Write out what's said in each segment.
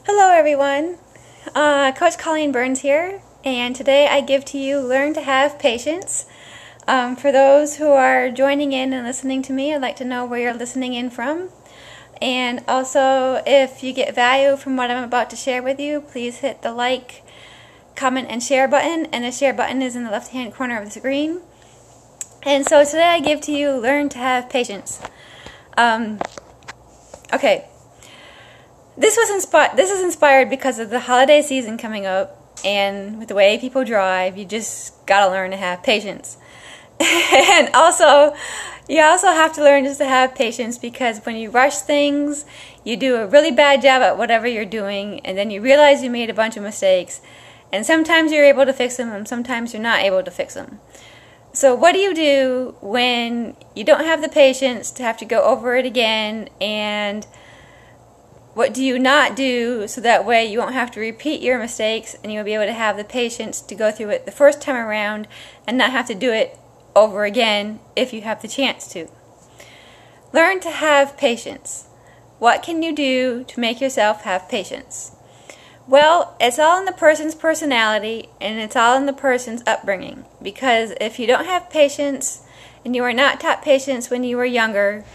Hello everyone, Coach Colleen Burns here, and today I give to you Learn to Have Patience. For those who are joining in and listening to me, I'd like to know where you're listening in from. And also, if you get value from what I'm about to share with you, please hit the like, comment, and share button, and the share button is in the left-hand corner of the screen. And so today I give to you Learn to Have Patience. Okay. This is inspired because of the holiday season coming up, and with the way people drive, you just gotta learn to have patience. And also, you also have to learn just to have patience because when you rush things, you do a really bad job at whatever you're doing, and then you realize you made a bunch of mistakes, and sometimes you're able to fix them, and sometimes you're not able to fix them. So what do you do when you don't have the patience to have to go over it again, and what do you not do so that way you won't have to repeat your mistakes and you'll be able to have the patience to go through it the first time around and not have to do it over again if you have the chance to? Learn to have patience. What can you do to make yourself have patience? Well, it's all in the person's personality and it's all in the person's upbringing, because if you don't have patience and you were not taught patience when you were younger,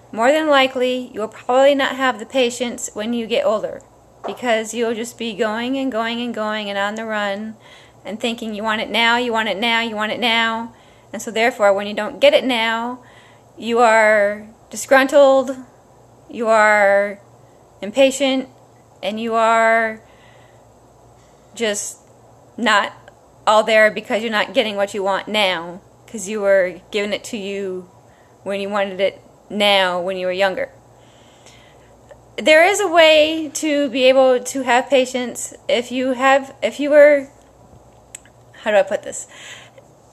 more than likely, you will probably not have the patience when you get older, because you'll just be going and going and going and on the run and thinking you want it now, you want it now, you want it now. And so therefore, when you don't get it now, you are disgruntled, you are impatient, and you are just not all there because you're not getting what you want now, because you were giving it to you when you wanted it now when you were younger. There is a way to be able to have patience if you were, how do I put this?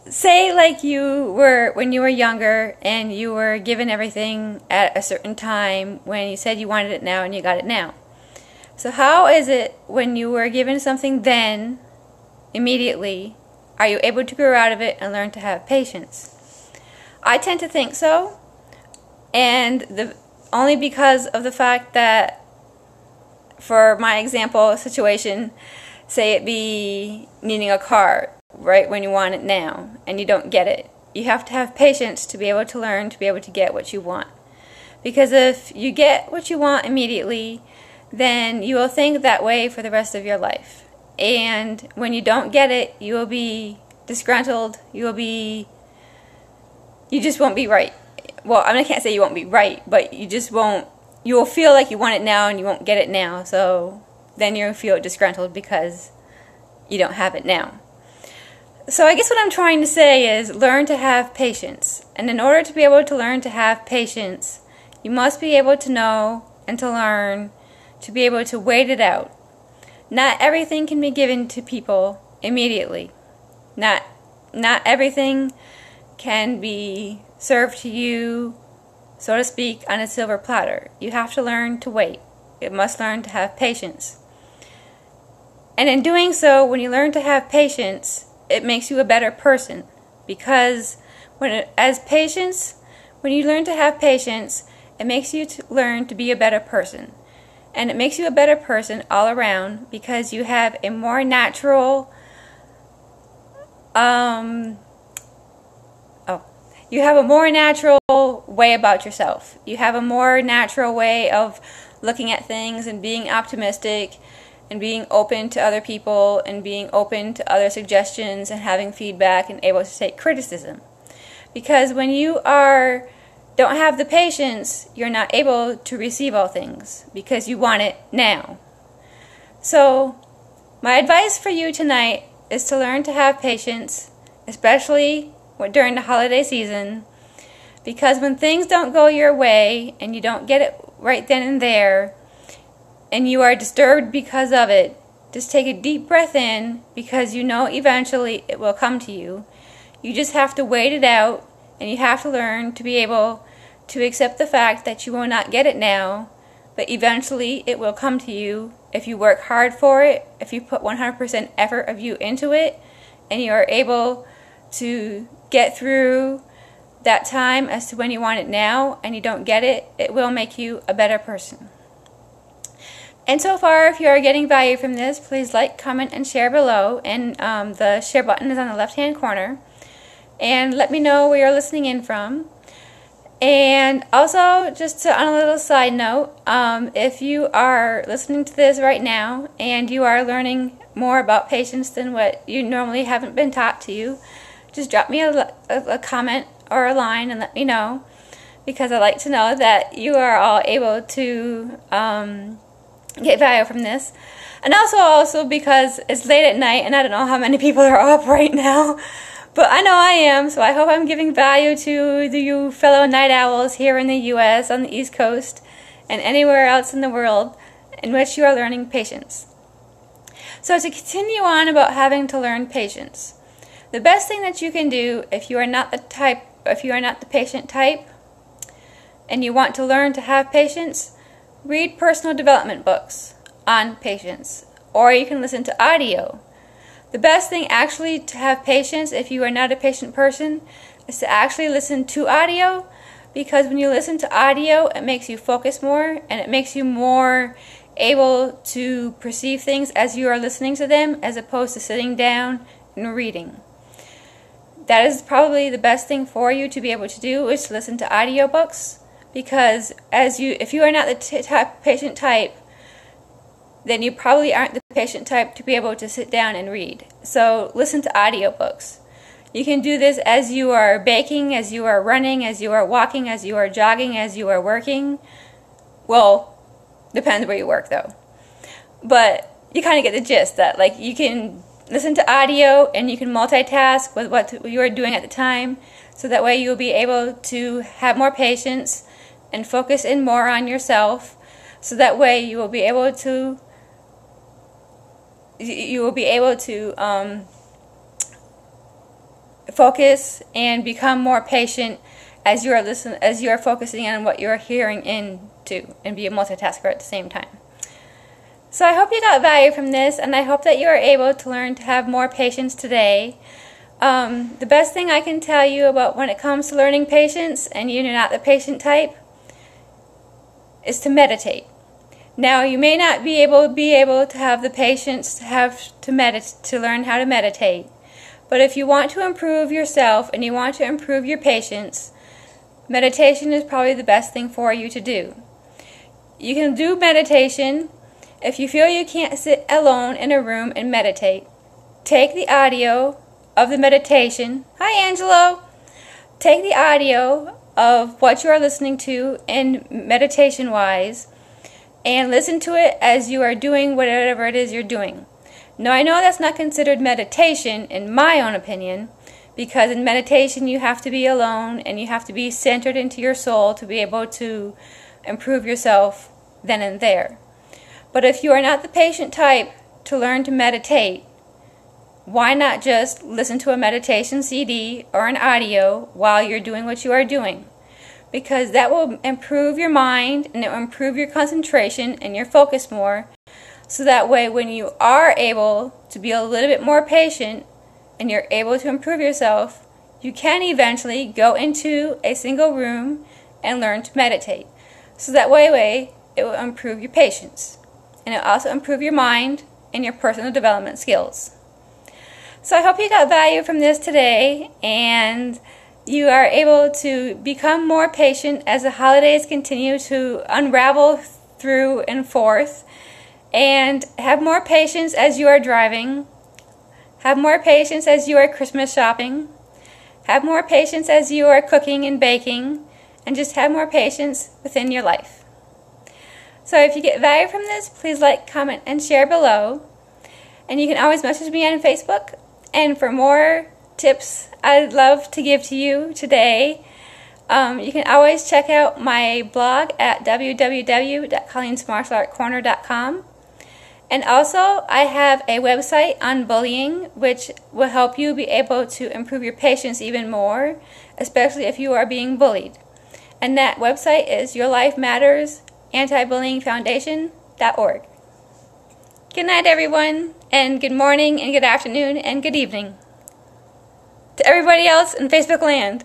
Say like you were when you were younger and you were given everything at a certain time when you said you wanted it now and you got it now. So how is it when you were given something then, immediately, are you able to grow out of it and learn to have patience? I tend to think so. And only because of the fact that, for my example situation, say it be needing a car right when you want it now and you don't get it. You have to have patience to be able to learn to be able to get what you want. Because if you get what you want immediately, then you will think that way for the rest of your life. And when you don't get it, you will be disgruntled, you just won't be right. Well, I mean, I can't say you won't be right, but you just won't, you will feel like you want it now and you won't get it now, so then you'll feel disgruntled because you don't have it now. So I guess what I'm trying to say is learn to have patience. And in order to be able to learn to have patience, you must be able to know and to learn to be able to wait it out. Not everything can be given to people immediately. Not everything can be served to you, so to speak, on a silver platter. You have to learn to wait. You must learn to have patience. And in doing so, when you learn to have patience, it makes you a better person. Because when you learn to have patience, it makes you learn to be a better person. And it makes you a better person all around because you have a more natural you have a more natural way about yourself. You have a more natural way of looking at things and being optimistic and being open to other people and being open to other suggestions and having feedback and able to take criticism. Because when you don't have the patience, you're not able to receive all things because you want it now. So my advice for you tonight is to learn to have patience, especially during the holiday season, because when things don't go your way and you don't get it right then and there and you are disturbed because of it, just take a deep breath in, because you know eventually it will come to you. You just have to wait it out, and you have to learn to be able to accept the fact that you will not get it now, but eventually it will come to you if you work hard for it, if you put 100% effort of you into it, and you are able to get through that time as to when you want it now and you don't get it, it will make you a better person. And so far, if you are getting value from this, please like, comment, and share below. And the share button is on the left-hand corner. And let me know where you're listening in from. And also, just on a little side note, if you are listening to this right now and you are learning more about patience than what you normally haven't been taught to you, just drop me a comment or a line and let me know, because I like to know that you are all able to get value from this. And also because it's late at night and I don't know how many people are up right now, but I know I am, so I hope I'm giving value to you fellow night owls here in the US, on the East Coast, and anywhere else in the world in which you are learning patience. So to continue on about having to learn patience, the best thing that you can do if you are not the patient type and you want to learn to have patience, read personal development books on patience, or you can listen to audio. The best thing actually to have patience if you are not a patient person is to actually listen to audio, because when you listen to audio it makes you focus more and it makes you more able to perceive things as you are listening to them, as opposed to sitting down and reading. That is probably the best thing for you to be able to do, is to listen to audiobooks, because if you are not the patient type, then you probably aren't the patient type to be able to sit down and read. So listen to audiobooks. You can do this as you are baking, as you are running, as you are walking, as you are jogging, as you are working. Well, depends where you work though. But you kind of get the gist that like you can listen to audio and you can multitask with what you are doing at the time, so that way you'll be able to have more patience and focus in more on yourself, so that way you will be able to focus and become more patient as you are focusing on what you are hearing into, and be a multitasker at the same time. So I hope you got value from this, and I hope that you are able to learn to have more patience today. The best thing I can tell you about when it comes to learning patience, and you're not the patient type, is to meditate. Now, you may not be able to have the patience to learn how to meditate, but if you want to improve yourself and you want to improve your patience, meditation is probably the best thing for you to do. You can do meditation if you feel you can't sit alone in a room and meditate. Take the audio of the meditation. Hi, Angelo. Take the audio of what you are listening to in meditation-wise and listen to it as you are doing whatever it is you're doing. Now, I know that's not considered meditation in my own opinion, because in meditation you have to be alone and you have to be centered into your soul to be able to improve yourself then and there. But if you are not the patient type to learn to meditate, why not just listen to a meditation CD or an audio while you're doing what you are doing? Because that will improve your mind and it will improve your concentration and your focus more, so that way when you are able to be a little bit more patient and you're able to improve yourself, you can eventually go into a single room and learn to meditate. So that way it will improve your patience, and it will also improve your mind and your personal development skills. So I hope you got value from this today, and you are able to become more patient as the holidays continue to unravel through and forth, and have more patience as you are driving, have more patience as you are Christmas shopping, have more patience as you are cooking and baking, and just have more patience within your life. So if you get value from this, please like, comment, and share below. And you can always message me on Facebook. And for more tips I'd love to give to you today, you can always check out my blog at www.colleen'smartialartcorner.com. And also, I have a website on bullying, which will help you be able to improve your patience even more, especially if you are being bullied. And that website is yourlifemattersanti-bullyingfoundation.org. Good night, everyone, and good morning, and good afternoon, and good evening to everybody else in Facebook land.